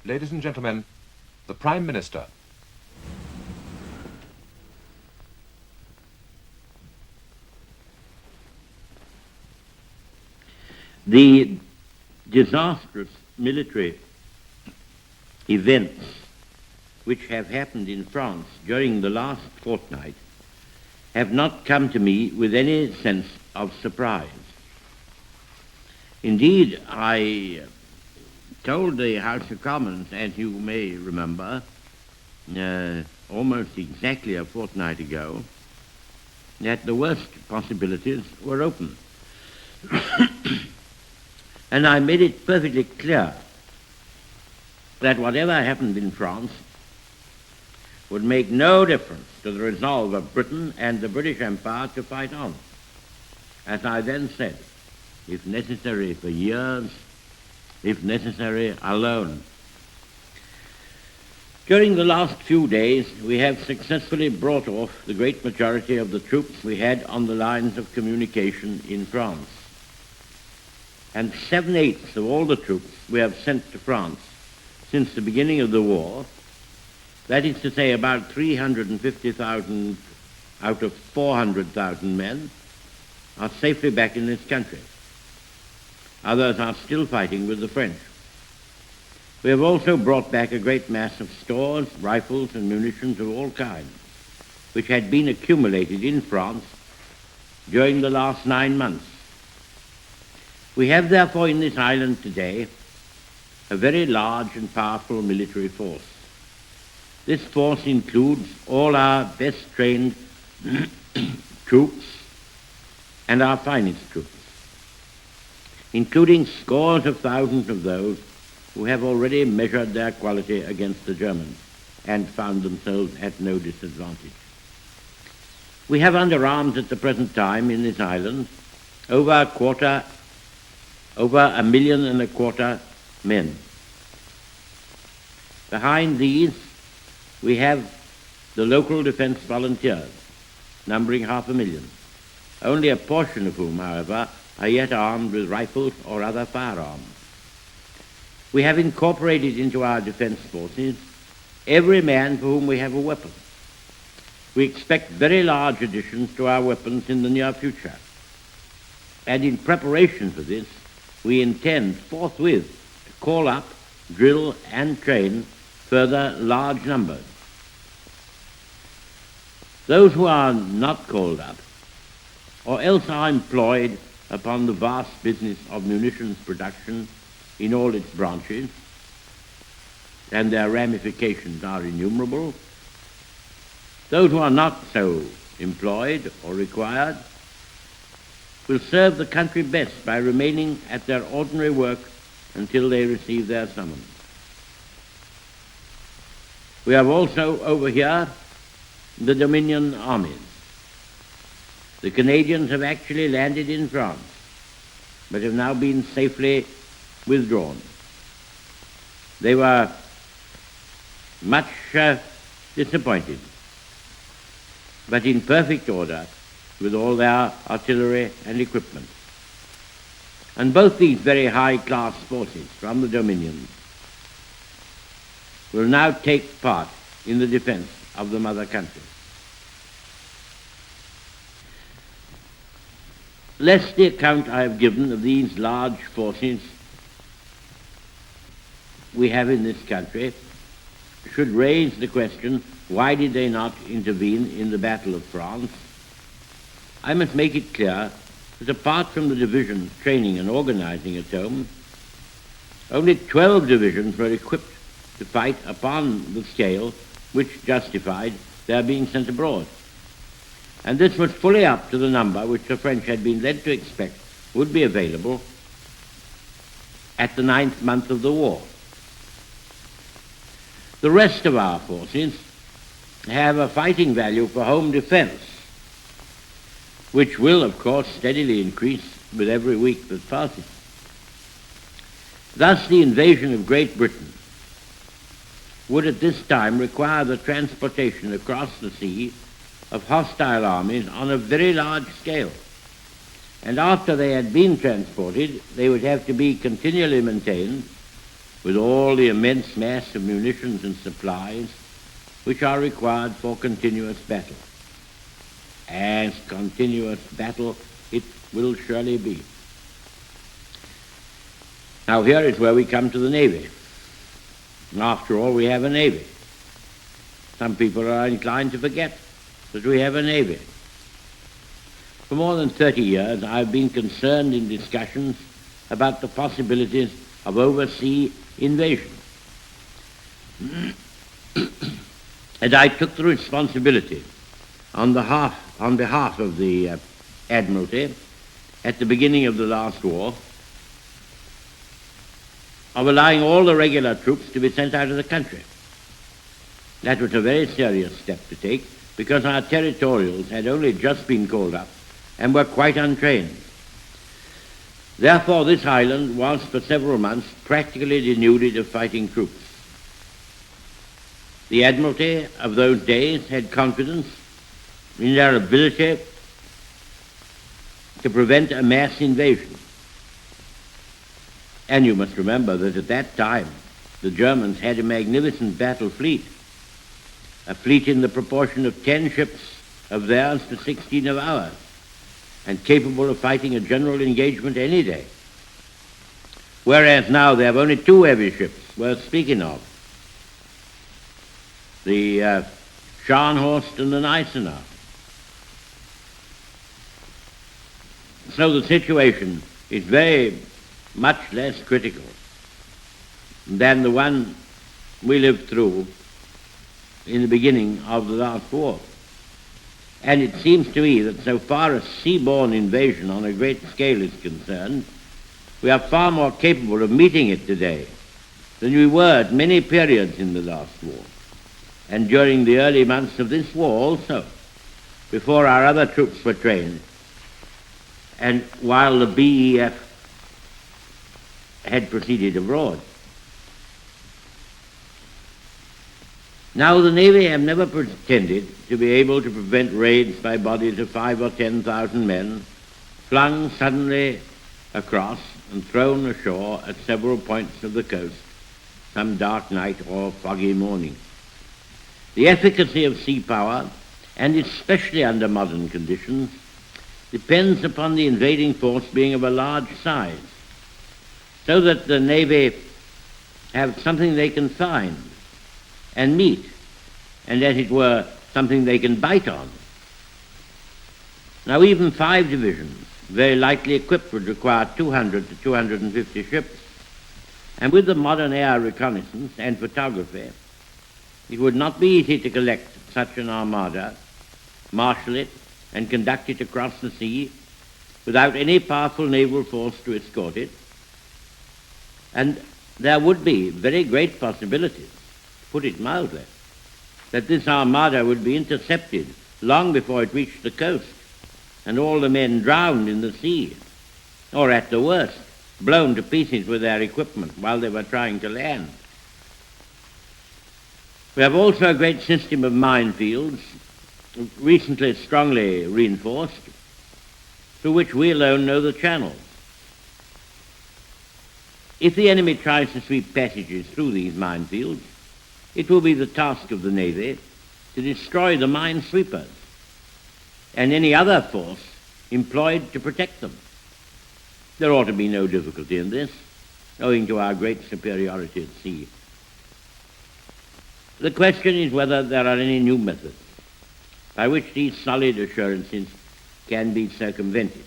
Ladies and gentlemen, the Prime Minister. The disastrous military events which have happened in France during the last fortnight have not come to me with any sense of surprise. Indeed, I told the House of Commons, as you may remember, almost exactly a fortnight ago, that the worst possibilities were open. And I made it perfectly clear that whatever happened in France would make no difference to the resolve of Britain and the British Empire to fight on. As I then said, if necessary for years, if necessary alone. During the last few days, we have successfully brought off the great majority of the troops we had on the lines of communication in France. And 7/8 of all the troops we have sent to France since the beginning of the war, that is to say about 350,000 out of 400,000 men, are safely back in this country. Others are still fighting with the French. We have also brought back a great mass of stores, rifles and munitions of all kinds, which had been accumulated in France during the last 9 months. We have therefore in this island today a very large and powerful military force. This force includes all our best trained troops and our finest troops, including scores of thousands of those who have already measured their quality against the Germans and found themselves at no disadvantage. We have under arms at the present time in this island over 1.25 million men. Behind these, we have the local defense volunteers, numbering 500,000, only a portion of whom, however, are yet armed with rifles or other firearms. We have incorporated into our defense forces every man for whom we have a weapon. We expect very large additions to our weapons in the near future. And in preparation for this, we intend forthwith to call up, drill and train further large numbers. Those who are not called up, or else are employed upon the vast business of munitions production in all its branches, and their ramifications are innumerable, those who are not so employed or required will serve the country best by remaining at their ordinary work until they receive their summons. We have also over here the Dominion armies. The Canadians have actually landed in France, but have now been safely withdrawn. They were much disappointed, but in perfect order with all their artillery and equipment. And both these very high-class forces from the Dominions will now take part in the defense of the mother country. Lest the account I have given of these large forces we have in this country should raise the question, why did they not intervene in the Battle of France? I must make it clear that apart from the divisions training and organizing at home, only 12 divisions were equipped to fight upon the scale which justified their being sent abroad. And this was fully up to the number which the French had been led to expect would be available at the 9th month of the war. The rest of our forces have a fighting value for home defense, which will, of course, steadily increase with every week that passes. Thus, the invasion of Great Britain would at this time require the transportation across the sea of hostile armies on a very large scale. And after they had been transported, they would have to be continually maintained with all the immense mass of munitions and supplies which are required for continuous battle. As continuous battle it will surely be. Now here is where we come to the Navy. After all, we have a Navy. Some people are inclined to forget that we have a Navy. For more than 30 years, I've been concerned in discussions about the possibilities of overseas invasion. And I took the responsibility on behalf of the Admiralty at the beginning of the last war of allowing all the regular troops to be sent out of the country. That was a very serious step to take because our territorials had only just been called up and were quite untrained. Therefore, this island was for several months practically denuded of fighting troops. The Admiralty of those days had confidence in their ability to prevent a mass invasion. And you must remember that at that time, the Germans had a magnificent battle fleet, a fleet in the proportion of 10 ships of theirs to 16 of ours, and capable of fighting a general engagement any day. Whereas now they have only 2 heavy ships worth speaking of, the Scharnhorst and the Gneisenau. So the situation is very much less critical than the one we lived through in the beginning of the last war. And it seems to me that so far as seaborne invasion on a great scale is concerned, we are far more capable of meeting it today than we were at many periods in the last war, and during the early months of this war also, before our other troops were trained, and while the BEF had proceeded abroad. Now the Navy have never pretended to be able to prevent raids by bodies of 5,000 or 10,000 men flung suddenly across and thrown ashore at several points of the coast some dark night or foggy morning. The efficacy of sea power, and especially under modern conditions, depends upon the invading force being of a large size, so that the Navy have something they can find and meet, and as it were, something they can bite on. Now even 5 divisions, very lightly equipped, would require 200 to 250 ships, and with the modern air reconnaissance and photography, it would not be easy to collect such an armada, marshal it, and conduct it across the sea without any powerful naval force to escort it. And there would be very great possibilities, to put it mildly, that this armada would be intercepted long before it reached the coast, and all the men drowned in the sea, or at the worst, blown to pieces with their equipment while they were trying to land. We have also a great system of minefields, recently strongly reinforced, through which we alone know the channels. If the enemy tries to sweep passages through these minefields, it will be the task of the Navy to destroy the minesweepers and any other force employed to protect them. There ought to be no difficulty in this, owing to our great superiority at sea. The question is whether there are any new methods by which these solid assurances can be circumvented.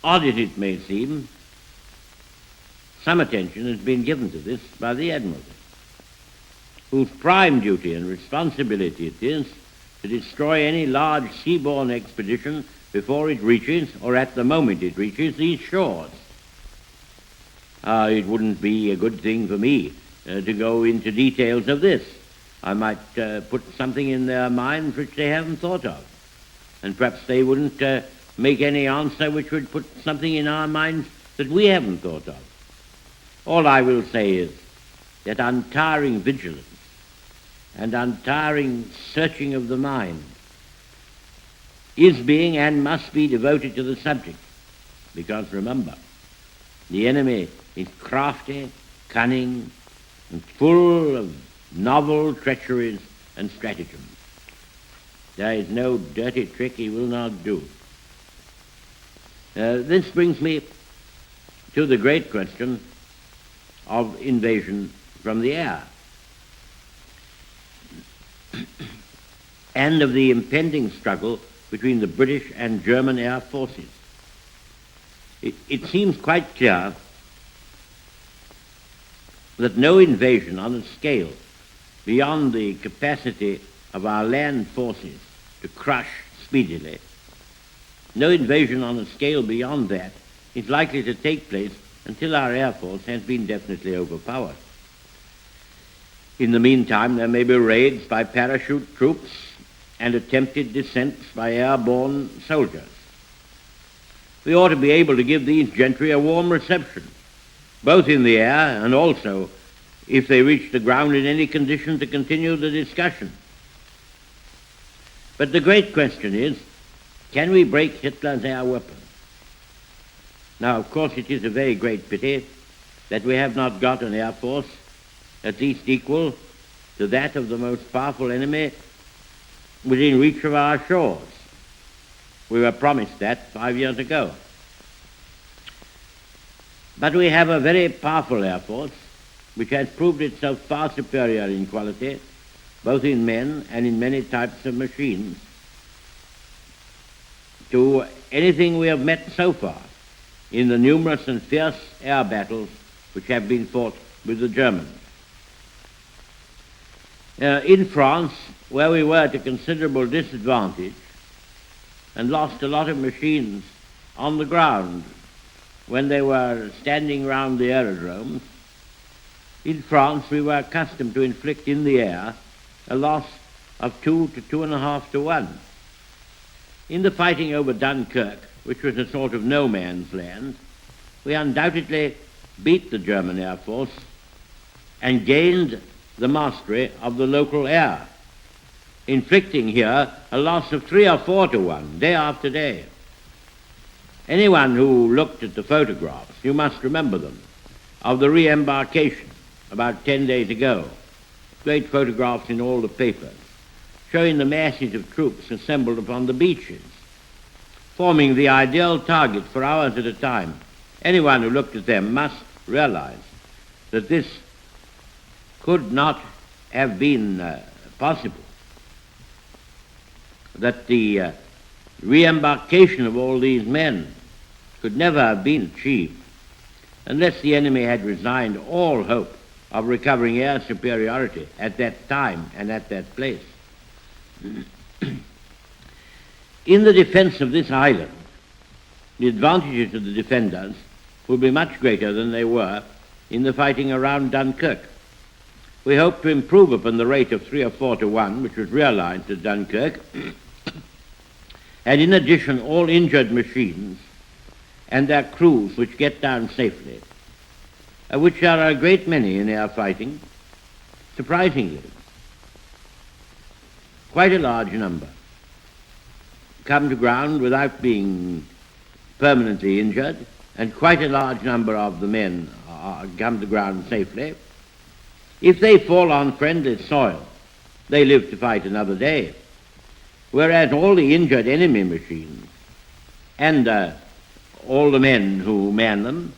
Odd as it may seem, some attention has been given to this by the Admiralty, whose prime duty and responsibility it is to destroy any large seaborne expedition before it reaches, or at the moment it reaches, these shores. It wouldn't be a good thing for me to go into details of this. I might put something in their minds which they haven't thought of, and perhaps they wouldn't make any answer which would put something in our minds that we haven't thought of. All I will say is that untiring vigilance and untiring searching of the mind is being and must be devoted to the subject, because remember, the enemy is crafty, cunning, and full of novel treacheries and stratagems. There is no dirty trick he will not do. This brings me to the great question of invasion from the air and of the impending struggle between the British and German air forces. It seems quite clear that no invasion on a scale beyond the capacity of our land forces to crush speedily, no invasion on a scale beyond that is likely to take place until our air force has been definitely overpowered. In the meantime, there may be raids by parachute troops and attempted descents by airborne soldiers. We ought to be able to give these gentry a warm reception, both in the air and also, if they reach the ground in any condition, to continue the discussion. But the great question is, can we break Hitler's air weapon? Now, of course, it is a very great pity that we have not got an air force at least equal to that of the most powerful enemy within reach of our shores. We were promised that 5 years ago. But we have a very powerful air force which has proved itself far superior in quality, both in men and in many types of machines, to anything we have met so far in the numerous and fierce air battles which have been fought with the Germans. In France, where we were at a considerable disadvantage and lost a lot of machines on the ground when they were standing round the aerodromes, in France we were accustomed to inflict in the air a loss of 2 to 2.5 to 1. In the fighting over Dunkirk, which was a sort of no man's land, we undoubtedly beat the German Air Force and gained the mastery of the local air, inflicting here a loss of 3 or 4 to 1, day after day. Anyone who looked at the photographs, you must remember them, of the re-embarkation about 10 days ago, great photographs in all the papers, showing the masses of troops assembled upon the beaches, forming the ideal target for hours at a time. Anyone who looked at them must realize that this could not have been possible, that the re-embarkation of all these men could never have been achieved unless the enemy had resigned all hope of recovering air superiority at that time and at that place. In the defense of this island, the advantages of the defenders will be much greater than they were in the fighting around Dunkirk. We hope to improve upon the rate of 3 or 4 to 1, which was realized at Dunkirk, and in addition all injured machines and their crews which get down safely, which are a great many in air fighting, surprisingly. Quite a large number come to ground without being permanently injured, and quite a large number of the men come to ground safely. If they fall on friendly soil, they live to fight another day, whereas all the injured enemy machines and all the men who man them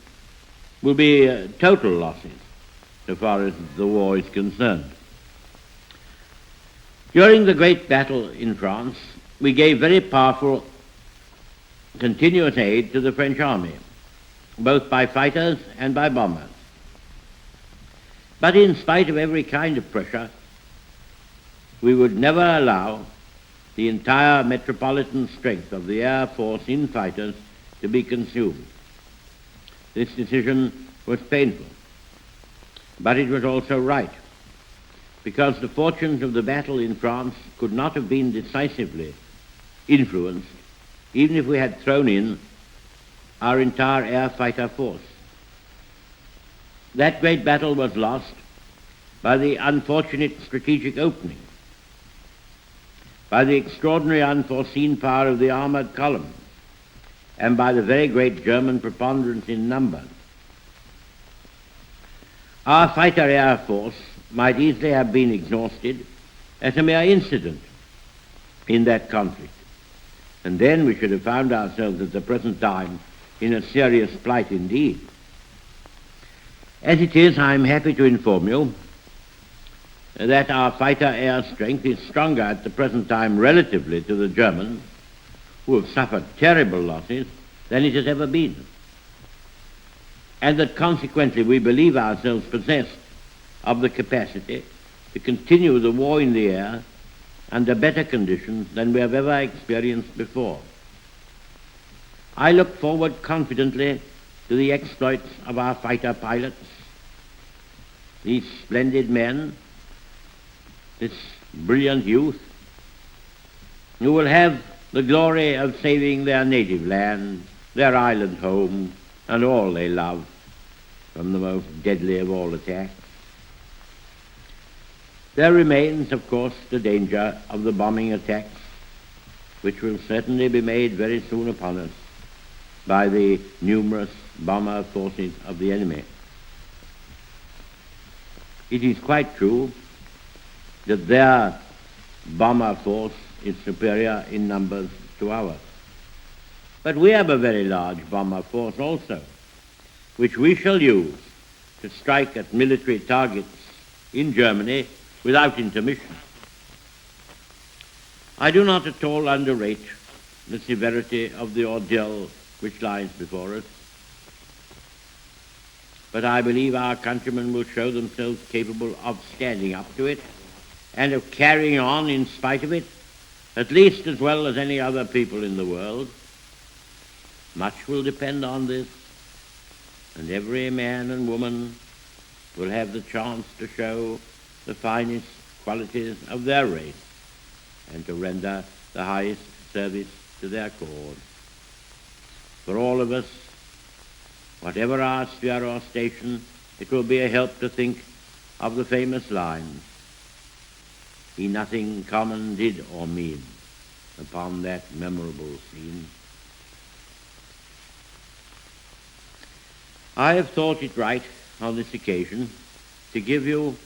will be total losses so far as the war is concerned. During the great battle in France, we gave very powerful continuous aid to the French army, both by fighters and by bombers. But in spite of every kind of pressure, we would never allow the entire metropolitan strength of the Air Force in fighters to be consumed. This decision was painful, but it was also right, because the fortunes of the battle in France could not have been decisively influenced even if we had thrown in our entire air fighter force. That great battle was lost by the unfortunate strategic opening, by the extraordinary unforeseen power of the armored column, and by the very great German preponderance in numbers. Our fighter air force might easily have been exhausted as a mere incident in that conflict. And then we should have found ourselves at the present time in a serious plight indeed. As it is, I am happy to inform you that our fighter air strength is stronger at the present time relatively to the Germans, who have suffered terrible losses, than it has ever been. And that consequently we believe ourselves possessed of the capacity to continue the war in the air under better conditions than we have ever experienced before. I look forward confidently to the exploits of our fighter pilots, these splendid men, this brilliant youth, who will have the glory of saving their native land, their island home, and all they love from the most deadly of all attacks. There remains, of course, the danger of the bombing attacks, which will certainly be made very soon upon us by the numerous bomber forces of the enemy. It is quite true that their bomber force is superior in numbers to ours. But we have a very large bomber force also, which we shall use to strike at military targets in Germany without intermission. I do not at all underrate the severity of the ordeal which lies before us, but I believe our countrymen will show themselves capable of standing up to it and of carrying on in spite of it, at least as well as any other people in the world. Much will depend on this, and every man and woman will have the chance to show the finest qualities of their race and to render the highest service to their cause. For all of us, whatever our sphere or station, it will be a help to think of the famous lines, "He nothing common did or mean upon that memorable scene." I have thought it right on this occasion to give you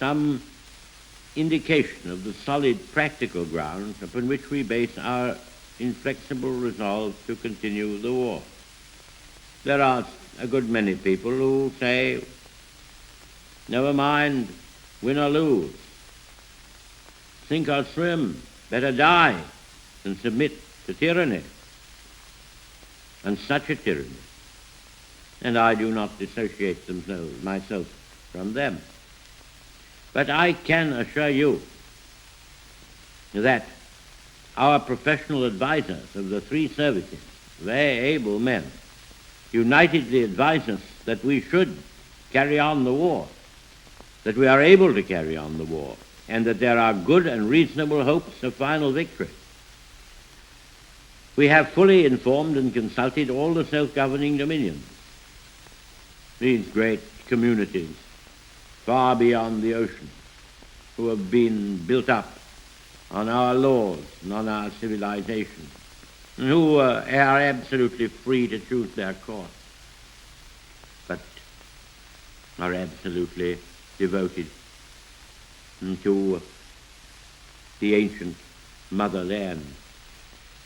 some indication of the solid practical grounds upon which we base our inflexible resolve to continue the war. There are a good many people who say, "Never mind, win or lose, sink or swim, better die than submit to tyranny," and such a tyranny. And I do not dissociate myself from them. But I can assure you that our professional advisors of the three services, very able men, unitedly advise us that we should carry on the war, that we are able to carry on the war, and that there are good and reasonable hopes of final victory. We have fully informed and consulted all the self-governing dominions, these great communities far beyond the ocean, who have been built up on our laws and on our civilization, and who are absolutely free to choose their course, but are absolutely devoted to the ancient motherland,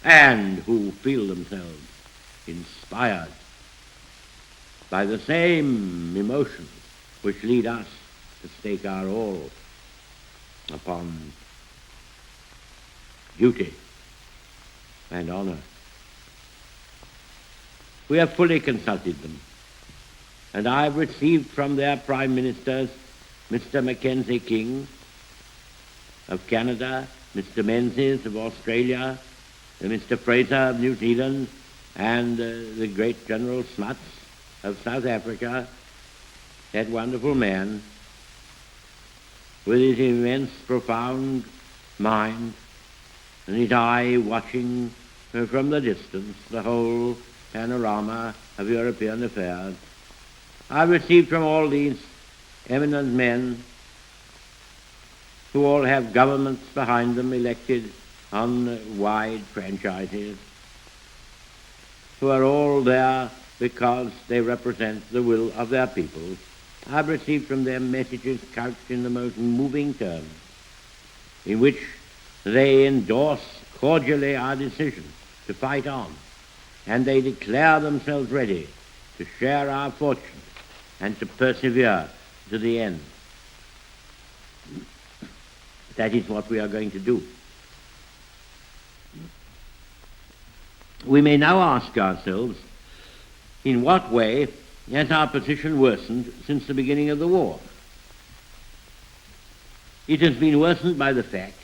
and who feel themselves inspired by the same emotions which lead us to stake our all upon duty and honor. We have fully consulted them, and I have received from their prime ministers, Mr. Mackenzie King of Canada, Mr. Menzies of Australia, Mr. Fraser of New Zealand, and the great General Smuts of South Africa, that wonderful man with his immense, profound mind and his eye watching from the distance the whole panorama of European affairs. I've received from all these eminent men, who all have governments behind them elected on wide franchises, who are all there because they represent the will of their peoples, I've received from them messages couched in the most moving terms, in which they endorse cordially our decision to fight on, and they declare themselves ready to share our fortunes and to persevere to the end. That is what we are going to do. We may now ask ourselves, in what way has our position worsened since the beginning of the war? It has been worsened by the fact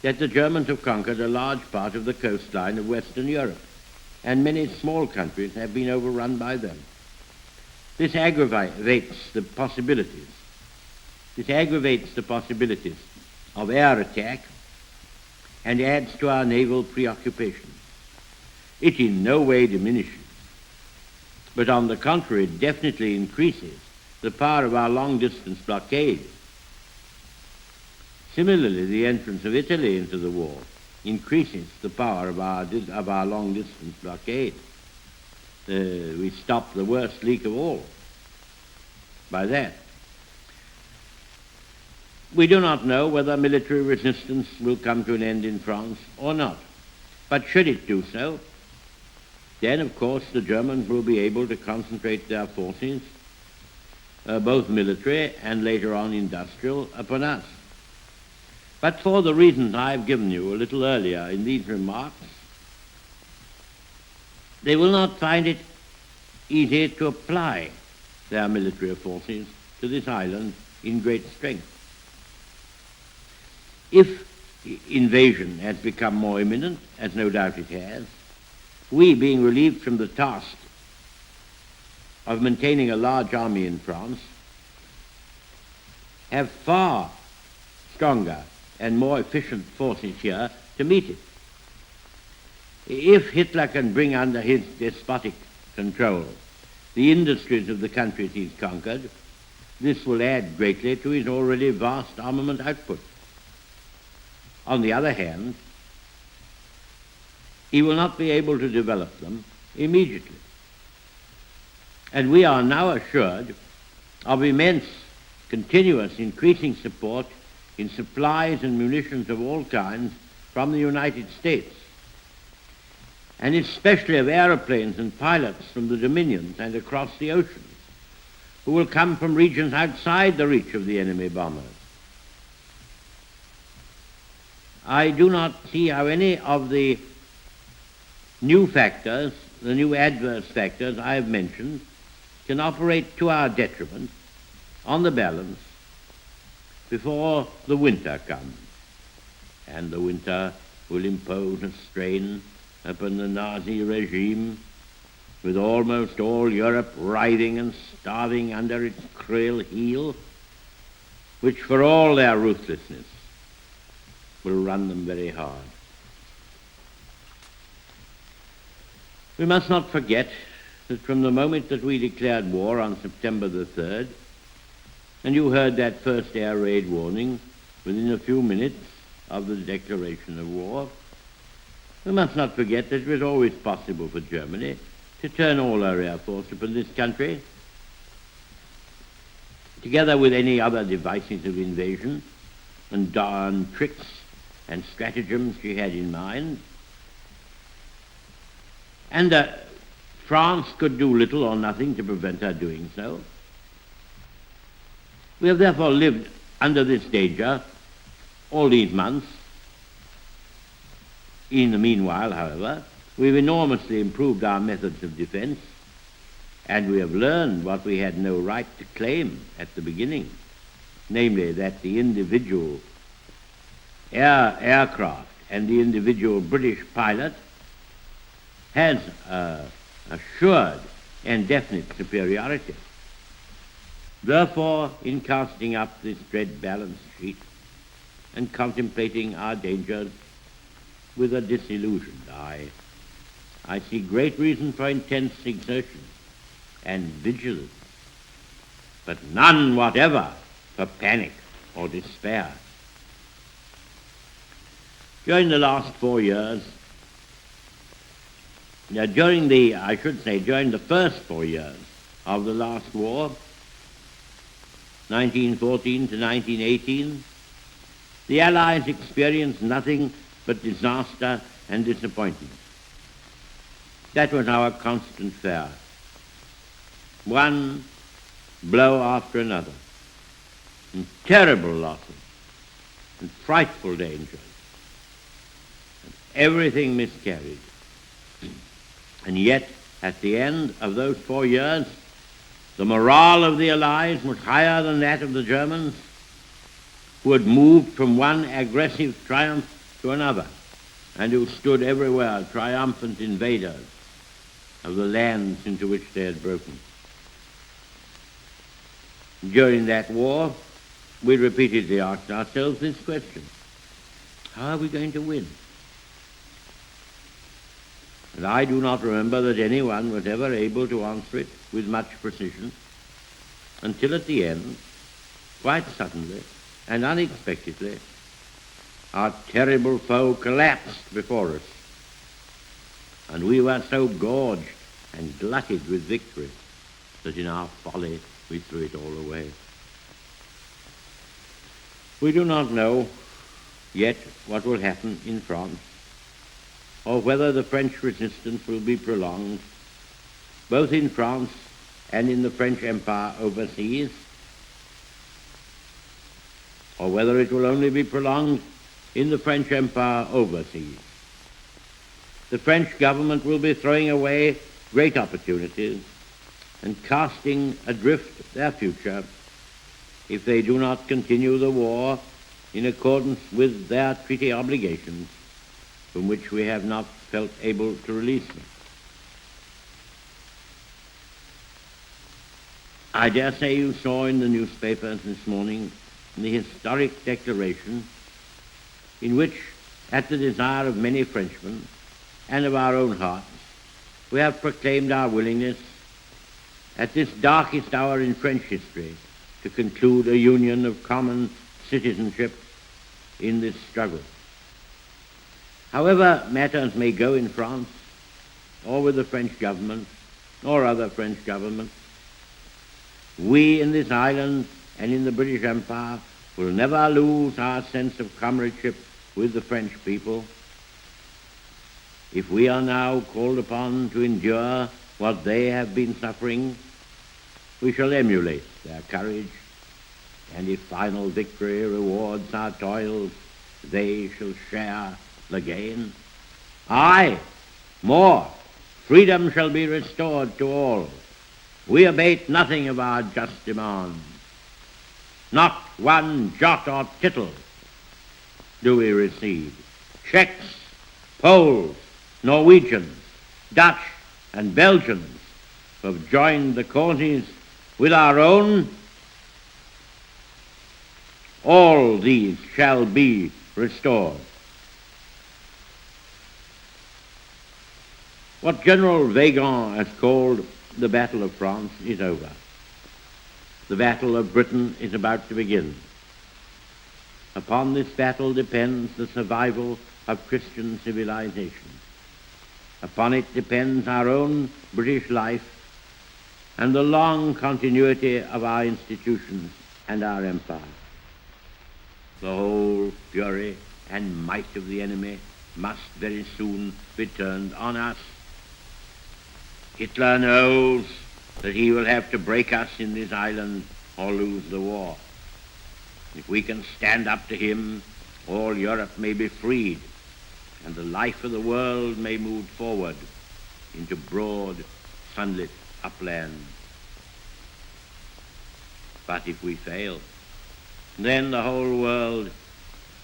that the Germans have conquered a large part of the coastline of Western Europe, and many small countries have been overrun by them. This aggravates the possibilities. Of air attack and adds to our naval preoccupation. It in no way diminishes, but on the contrary definitely increases the power of our long-distance blockade. Similarly, the entrance of Italy into the war increases the power of our long-distance blockade. We stop the worst leak of all by that. We do not know whether military resistance will come to an end in France or not, but should it do so, then of course the Germans will be able to concentrate their forces, both military and later on industrial, upon us. But for the reasons I have given you a little earlier in these remarks, they will not find it easy to apply their military forces to this island in great strength. If invasion has become more imminent, as no doubt it has, we, being relieved from the task of maintaining a large army in France, have far stronger and more efficient forces here to meet it. If Hitler can bring under his despotic control the industries of the countries he's conquered, this will add greatly to his already vast armament output. On the other hand, he will not be able to develop them immediately. And we are now assured of immense, continuous, increasing support in supplies and munitions of all kinds from the United States, and especially of aeroplanes and pilots from the dominions and across the oceans, who will come from regions outside the reach of the enemy bombers. I do not see how any of the new factors, the new adverse factors I have mentioned, can operate to our detriment on the balance before the winter comes. And the winter will impose a strain upon the Nazi regime, with almost all Europe writhing and starving under its cruel heel, which for all their ruthlessness will run them very hard. We must not forget that from the moment that we declared war on September the 3rd, and you heard that first air raid warning within a few minutes of the declaration of war, we must not forget that it was always possible for Germany to turn all her air force upon this country, together with any other devices of invasion and tricks and stratagems she had in mind. And France could do little or nothing to prevent her doing so. We have therefore lived under this danger all these months. In the meanwhile, however, we've enormously improved our methods of defense, and we have learned what we had no right to claim at the beginning, namely that the individual aircraft and the individual British pilot has assured and definite superiority. Therefore, in casting up this dread balance sheet and contemplating our dangers with a disillusioned eye, I see great reason for intense exertion and vigilance, but none whatever for panic or despair. During the last 4 years, during the first 4 years of the last war, 1914 to 1918, the Allies experienced nothing but disaster and disappointment. That was our constant fare. One blow after another, and terrible losses, and frightful dangers, and everything miscarried. And yet, at the end of those 4 years, the morale of the Allies was higher than that of the Germans, who had moved from one aggressive triumph to another, and who stood everywhere triumphant invaders of the lands into which they had broken. During that war, we repeatedly asked ourselves this question: how are we going to win? And I do not remember that anyone was ever able to answer it with much precision until at the end, quite suddenly and unexpectedly, our terrible foe collapsed before us, and we were so gorged and glutted with victory that in our folly we threw it all away. We do not know yet what will happen in France, or whether the French resistance will be prolonged, both in France and in the French Empire overseas, or whether it will only be prolonged in the French Empire overseas. The French government will be throwing away great opportunities and casting adrift their future if they do not continue the war in accordance with their treaty obligations, from which we have not felt able to release them. I dare say you saw in the newspapers this morning the historic declaration in which, at the desire of many Frenchmen and of our own hearts, we have proclaimed our willingness at this darkest hour in French history to conclude a union of common citizenship in this struggle. However matters may go in France, or with the French government, or other French governments, we in this island and in the British Empire will never lose our sense of comradeship with the French people. If we are now called upon to endure what they have been suffering, we shall emulate their courage, and if final victory rewards our toils, they shall share the gain. Aye, more, freedom shall be restored to all. We abate nothing of our just demands. Not one jot or tittle do we recede. Czechs, Poles, Norwegians, Dutch, and Belgians who have joined the causes with our own, all these shall be restored. What General Weygand has called the Battle of France is over. The Battle of Britain is about to begin. Upon this battle depends the survival of Christian civilization. Upon it depends our own British life and the long continuity of our institutions and our empire. The whole fury and might of the enemy must very soon be turned on us. Hitler knows that he will have to break us in this island or lose the war. If we can stand up to him, all Europe may be freed, and the life of the world may move forward into broad, sunlit upland. But if we fail, then the whole world,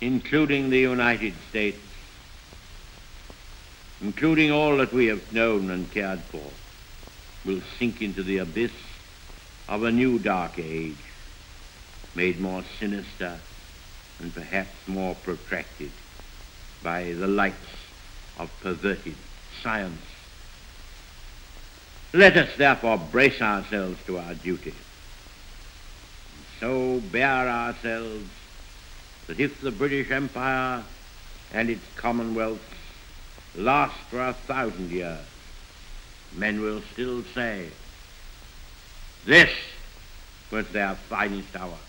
including the United States, including all that we have known and cared for, will sink into the abyss of a new dark age, made more sinister and perhaps more protracted by the lights of perverted science. Let us therefore brace ourselves to our duty, and so bear ourselves that if the British Empire and its commonwealths last for 1,000 years, men will still say, this was their finest hour.